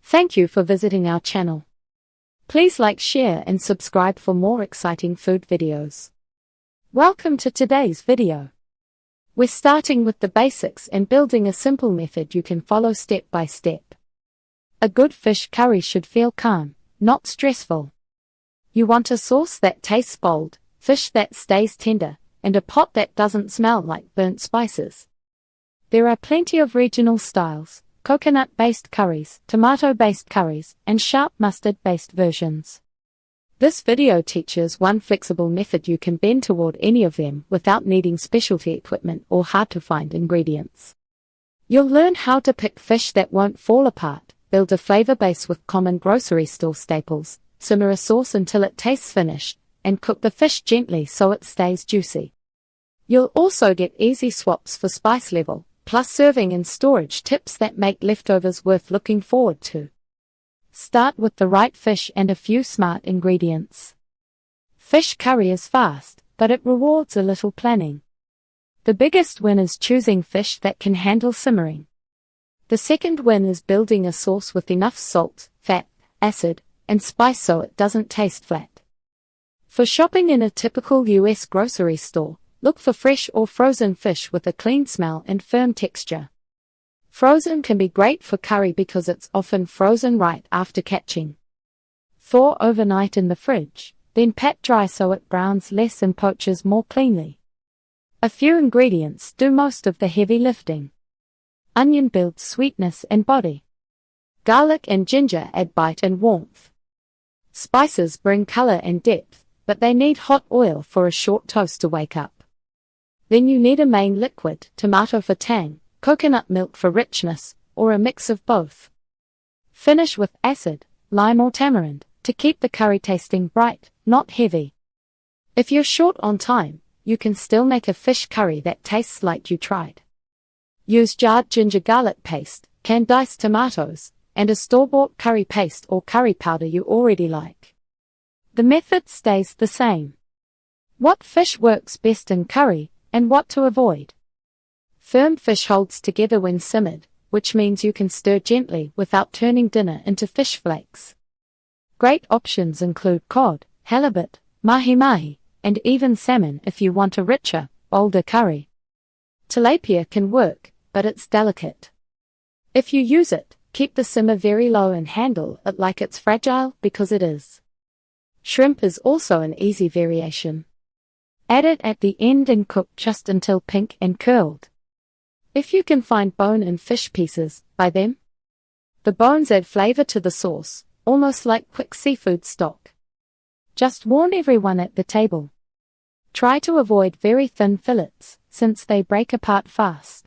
Thank you for visiting our channel. Please like, share and subscribe for more exciting food videos. Welcome to today's video. We're starting with the basics and building a simple method you can follow step by step. A good fish curry should feel calm, not stressful. You want a sauce that tastes bold, fish that stays tender, and a pot that doesn't smell like burnt spices. There are plenty of regional styles: coconut-based curries, tomato-based curries, and sharp mustard-based versions. This video teaches one flexible method you can bend toward any of them without needing specialty equipment or hard-to-find ingredients. You'll learn how to pick fish that won't fall apart, build a flavor base with common grocery store staples, simmer a sauce until it tastes finished, and cook the fish gently so it stays juicy. You'll also get easy swaps for spice level, plus serving and storage tips that make leftovers worth looking forward to. Start with the right fish and a few smart ingredients. Fish curry is fast, but it rewards a little planning. The biggest win is choosing fish that can handle simmering. The second win is building a sauce with enough salt, fat, acid, and spice so it doesn't taste flat. For shopping in a typical US grocery store, look for fresh or frozen fish with a clean smell and firm texture. Frozen can be great for curry because it's often frozen right after catching. Thaw overnight in the fridge, then pat dry so it browns less and poaches more cleanly. A few ingredients do most of the heavy lifting. Onion builds sweetness and body. Garlic and ginger add bite and warmth. Spices bring color and depth, but they need hot oil for a short toast to wake up. Then you need a main liquid: tomato for tang, coconut milk for richness, or a mix of both. Finish with acid, lime or tamarind, to keep the curry tasting bright, not heavy. If you're short on time, you can still make a fish curry that tastes like you tried. Use jarred ginger garlic paste, canned diced tomatoes, and a store-bought curry paste or curry powder you already like. The method stays the same. What fish works best in curry, and what to avoid? Firm fish holds together when simmered, which means you can stir gently without turning dinner into fish flakes. Great options include cod, halibut, mahi-mahi, and even salmon if you want a richer, bolder curry. Tilapia can work, but it's delicate. If you use it, keep the simmer very low and handle it like it's fragile, because it is. Shrimp is also an easy variation. Add it at the end and cook just until pink and curled. If you can find bone and fish pieces, buy them. The bones add flavor to the sauce, almost like quick seafood stock. Just warn everyone at the table. Try to avoid very thin fillets, since they break apart fast.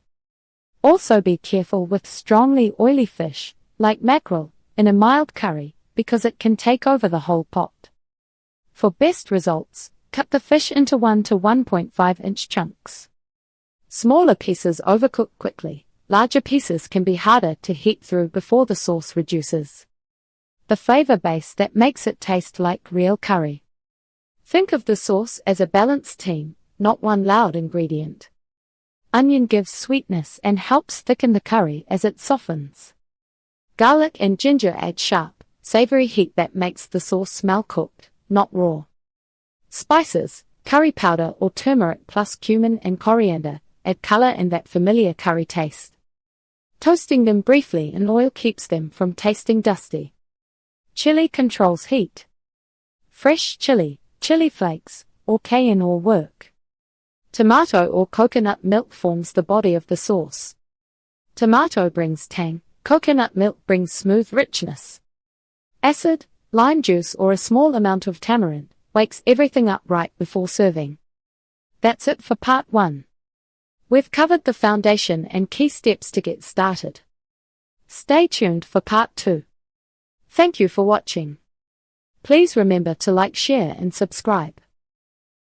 Also be careful with strongly oily fish, like mackerel, in a mild curry, because it can take over the whole pot. For best results, cut the fish into 1 to 1.5 inch chunks. Smaller pieces overcook quickly, larger pieces can be harder to heat through before the sauce reduces. The flavor base that makes it taste like real curry. Think of the sauce as a balanced team, not one loud ingredient. Onion gives sweetness and helps thicken the curry as it softens. Garlic and ginger add sharp, savory heat that makes the sauce smell cooked, not raw. Spices, curry powder or turmeric plus cumin and coriander, add color and that familiar curry taste. Toasting them briefly in oil keeps them from tasting dusty. Chili controls heat. Fresh chili, chili flakes, or cayenne all work. Tomato or coconut milk forms the body of the sauce. Tomato brings tang, coconut milk brings smooth richness. Acid, lime juice or a small amount of tamarind wakes everything up right before serving. That's it for part 1. We've covered the foundation and key steps to get started. Stay tuned for part 2. Thank you for watching. Please remember to like, share and subscribe.